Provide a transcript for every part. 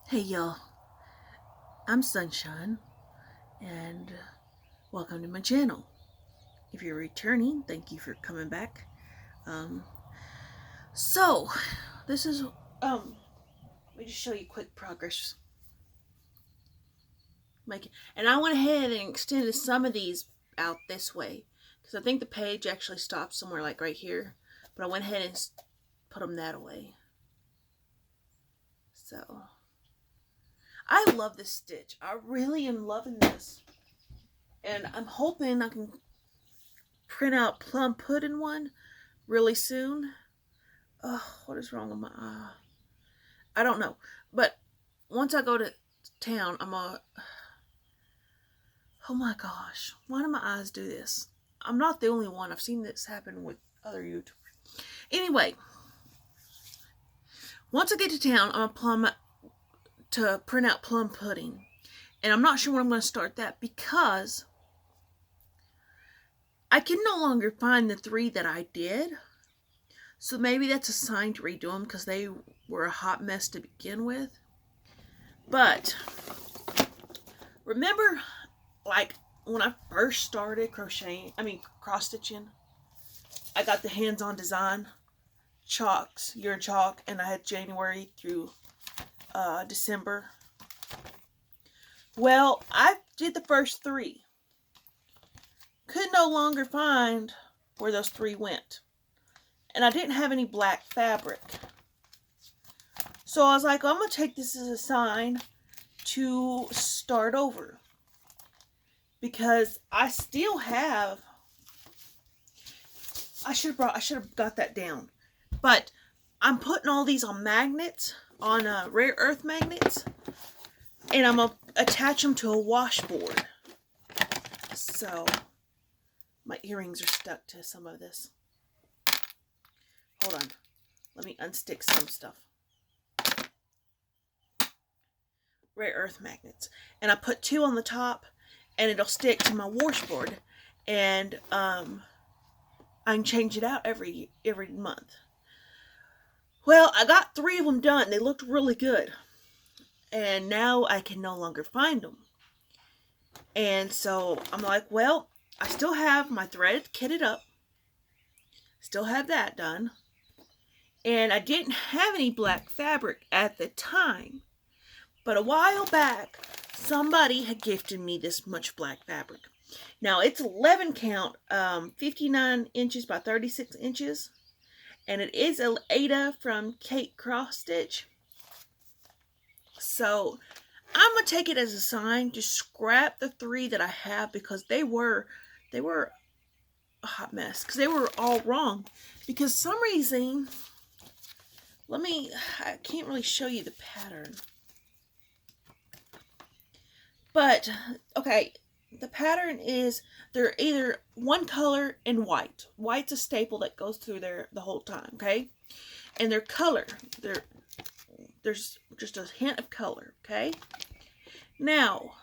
Hey y'all, I'm Sunshine, and welcome to my channel. If you're returning, thank you for coming back. Um, so, this is, let me just show you quick progress. And I went ahead and extended some of these out this way, because I think the page actually stops somewhere like right here, but I went ahead and put them that way. So, I love this stitch. I really am loving this. And I'm hoping I can print out plum pudding one really soon. Oh, what is wrong with my eye? I don't know. But once I go to town, I'm gonna. Oh my gosh. Why do my eyes do this? I'm not the only one. I've seen this happen with other YouTubers. Anyway, once I get to town, I'm gonna print out plum pudding. And I'm not sure when I'm going to start that because I can no longer find the 3 that I did. So maybe that's a sign to redo them because they were a hot mess to begin with. But remember, like when I first started cross stitching, I got the hands-on design chalks, year chalk, and I had January through December. Well, I did the first 3. Could no longer find where those 3 went. And I didn't have any black fabric. So I was like, I'm going to take this as a sign to start over. Because I still have, I should have got that down. But I'm putting all these on magnets, on rare earth magnets. And I'm going to attach them to a washboard. So, my earrings are stuck to some of this. Hold on. Let me unstick some stuff. Rare earth magnets. And I put 2 on the top, and it'll stick to my washboard. And I can change it out every month. Well, I got 3 of them done. They looked really good. And now I can no longer find them. And so I'm like, well, I still have my thread kitted up. Still have that done. And I didn't have any black fabric at the time. But a while back, somebody had gifted me this much black fabric. Now, it's 11 count, 59 inches by 36 inches. And it is an Ada from Kate Cross Stitch. So, I'm going to take it as a sign to scrap the 3 that I have because they were a hot mess. Because they were all wrong. Because some reason, I can't really show you the pattern. But, okay, the pattern is they're either one color and white. White's a staple that goes through there the whole time, okay? And their color, there's just a hint of color, okay? Now,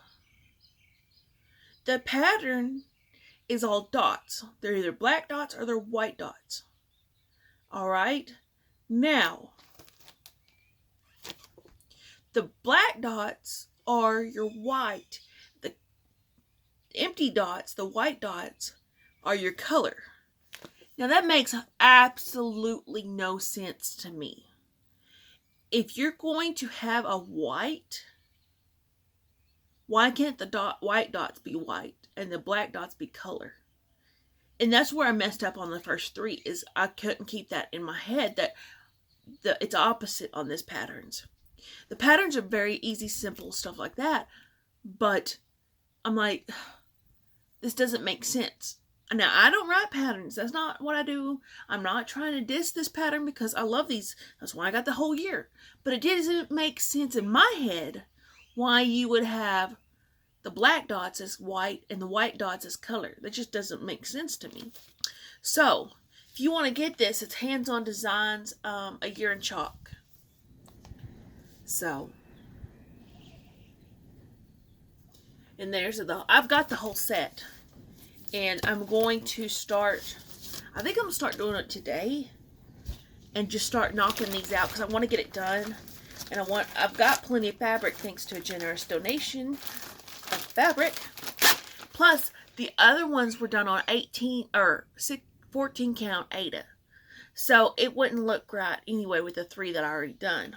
the pattern is all dots. They're either black dots or they're white dots. Alright? Now, the black dots are your white. The empty dots, the white dots, are your color. Now that makes absolutely no sense to me. If you're going to have a white, why can't the white dots be white and the black dots be color? And that's where I messed up on the first 3, is I couldn't keep that in my head that it's opposite on this patterns. The patterns are very easy, simple, stuff like that. But I'm like, this doesn't make sense. Now, I don't write patterns. That's not what I do. I'm not trying to diss this pattern because I love these. That's why I got the whole year. But it doesn't make sense in my head why you would have the black dots as white and the white dots as color. That just doesn't make sense to me. So, if you want to get this, it's Hands-On Designs, a year in chalk. So, and I've got the whole set. And I'm going to start, I think I'm going to start doing it today. And just start knocking these out because I want to get it done. And I've got plenty of fabric thanks to a generous donation of fabric. Plus, the other ones were done on 18 or 14 count Aida. So it wouldn't look right anyway with the 3 that I already done.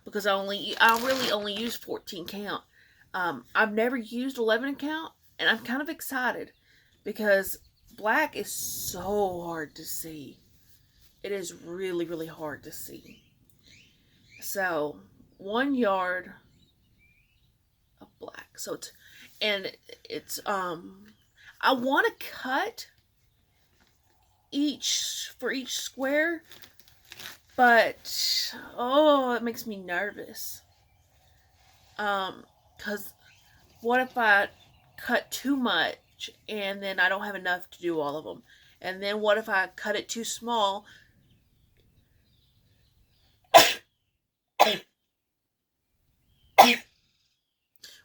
Because I really only use 14 count. I've never used 11 count, and I'm kind of excited because black is so hard to see. It is really, really hard to see. So 1 yard of black. So it's I want to cut for each square, but it makes me nervous. Cause what if I cut too much and then I don't have enough to do all of them? And then what if I cut it too small?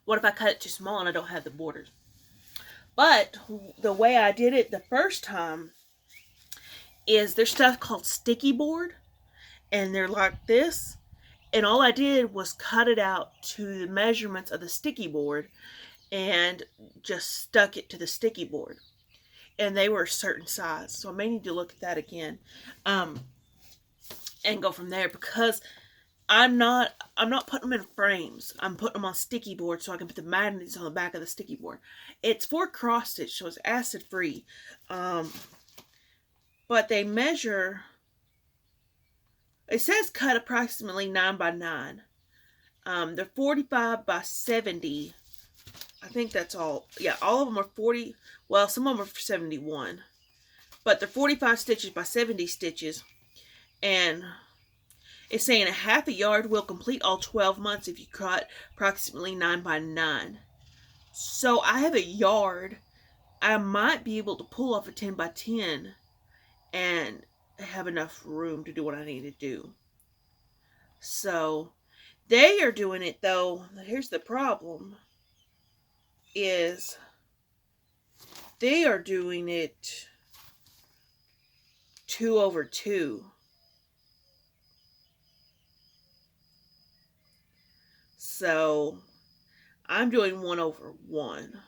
What if I cut it too small and I don't have the borders? But the way I did it the first time is there's stuff called sticky board, and they're like this. And all I did was cut it out to the measurements of the sticky board and just stuck it to the sticky board. And they were a certain size. So I may need to look at that again. And go from there, because I'm not putting them in frames. I'm putting them on sticky board so I can put the magnets on the back of the sticky board. It's for cross stitch, so it's acid free. But they measure. It says cut approximately 9 by 9. They're 45 by 70. I think that's all. Yeah, all of them are 40. Well, some of them are 71. But they're 45 stitches by 70 stitches. And it's saying a half a yard will complete all 12 months if you cut approximately 9 by 9. So I have a yard. I might be able to pull off a 10 by 10 and have enough room to do what I need to do. So they are doing it though. Here's the problem, is they are doing it 2/2. So I'm doing 1/1.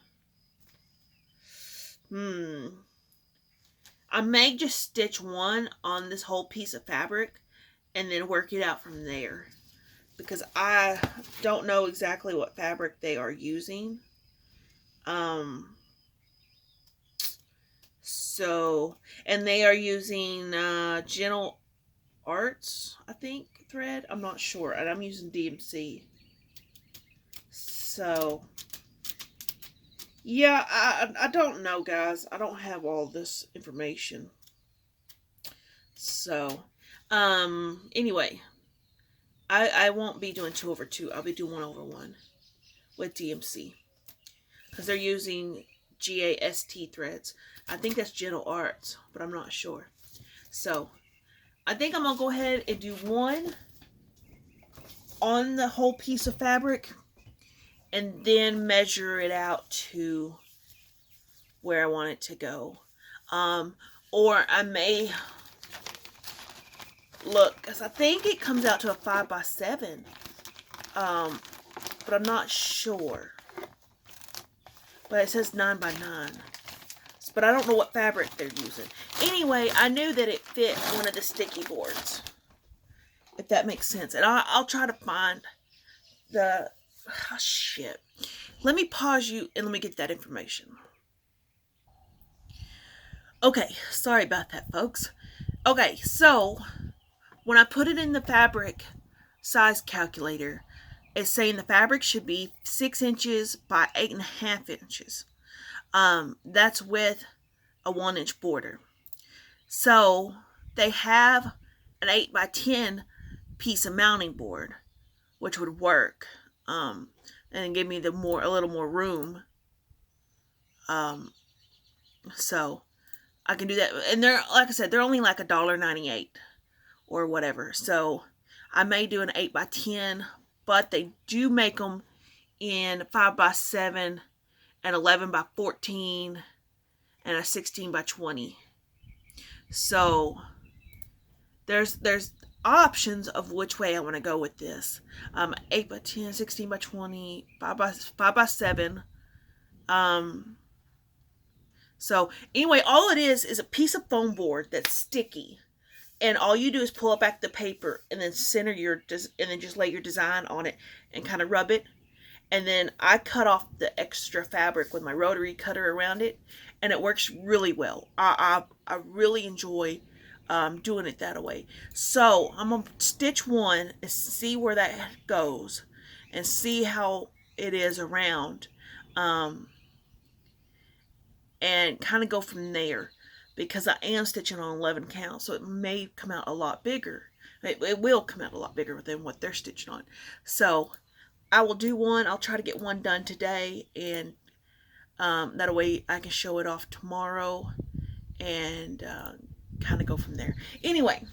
I may just stitch one on this whole piece of fabric and then work it out from there, because I don't know exactly what fabric they are using. So, and they are using Gentle Arts, I think, thread. I'm not sure, and I'm using DMC. So, yeah, I don't know, guys. I don't have all this information. So, anyway, I won't be doing 2/2. I'll be doing 1/1 with DMC, because they're using GAST threads. I think that's Gentle Arts, but I'm not sure. So, I think I'm going to go ahead and do one on the whole piece of fabric and then measure it out to where I want it to go. Or I may look, because I think it comes out to a 5 by 7. But I'm not sure. But it says 9 by 9. But I don't know what fabric they're using. Anyway, I knew that it fit one of the sticky boards, if that makes sense. And I'll try to find the... Oh, shit. Let me pause you and let me get that information. Okay, sorry about that, folks. Okay, so when I put it in the fabric size calculator, it's saying the fabric should be 6 inches by 8.5 inches. That's with a 1-inch border. So they have an 8 by 10 piece of mounting board, which would work, and give me a little more room. So I can do that. And they're, like I said, they're only like $1.98 or whatever. So I may do an 8 by 10, but they do make them in 5 by 7 and 11 by 14 and a 16 by 20. So there's options of which way I want to go with this. 8 by 10, 16 by 20, 5 by 7. Um, so anyway, all it is a piece of foam board that's sticky, and all you do is pull back the paper and then center and then just lay your design on it and kind of rub it. And then I cut off the extra fabric with my rotary cutter around it, and it works really well. I really enjoy doing it that way. So I'm gonna stitch one and see where that goes, and see how it is around, um, and kind of go from there. Because I am stitching on 11 count, so it may come out a lot bigger. It will come out a lot bigger than what they're stitching on. So I will do one. I'll try to get one done today, and that way I can show it off tomorrow and kind of go from there. Anyway,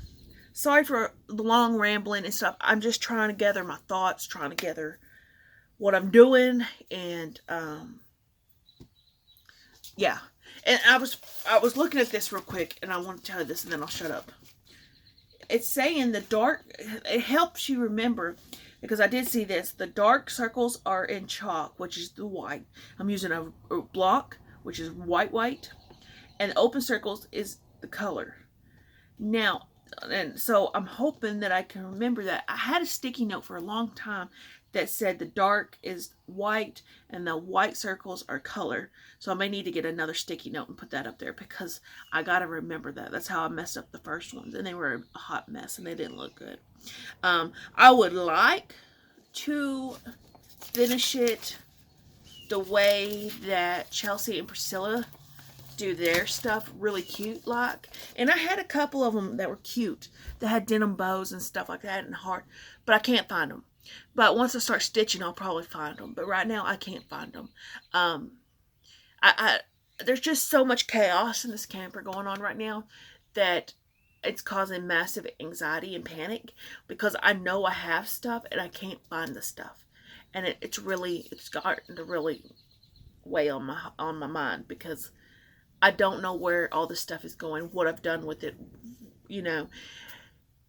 sorry for the long rambling and stuff. I'm just trying to gather my thoughts, trying to gather what I'm doing, and yeah. And I was looking at this real quick, and I want to tell you this, and then I'll shut up. It's saying the dark. It helps you remember, because I did see this. The dark circles are in chalk, which is the white. I'm using a block, which is white, and the open circles is the color. Now, and so I'm hoping that I can remember that. I had a sticky note for a long time that said the dark is white and the white circles are color. So I may need to get another sticky note and put that up there, because I got to remember that. That's how I messed up the first ones, and they were a hot mess and they didn't look good. I would like to finish it the way that Chelsea and Priscilla do their stuff, really cute like. And I had a couple of them that were cute, that had denim bows and stuff like that and heart, but I can't find them. But once I start stitching, I'll probably find them. But right now, I can't find them. I there's just so much chaos in this camper going on right now that it's causing massive anxiety and panic, because I know I have stuff and I can't find the stuff, and it's starting to really weigh on my mind, because I don't know where all this stuff is going, what I've done with it. You know,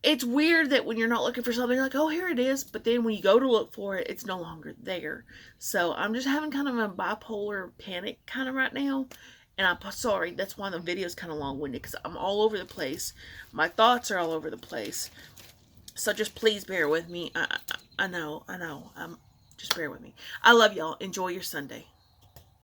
it's weird that when you're not looking for something, you're like, oh, here it is. But then when you go to look for it, it's no longer there. So I'm just having kind of a bipolar panic kind of right now. And I'm sorry, that's why the video is kind of long-winded, because I'm all over the place. My thoughts are all over the place. So just please bear with me. I know. Just bear with me. I love y'all. Enjoy your Sunday.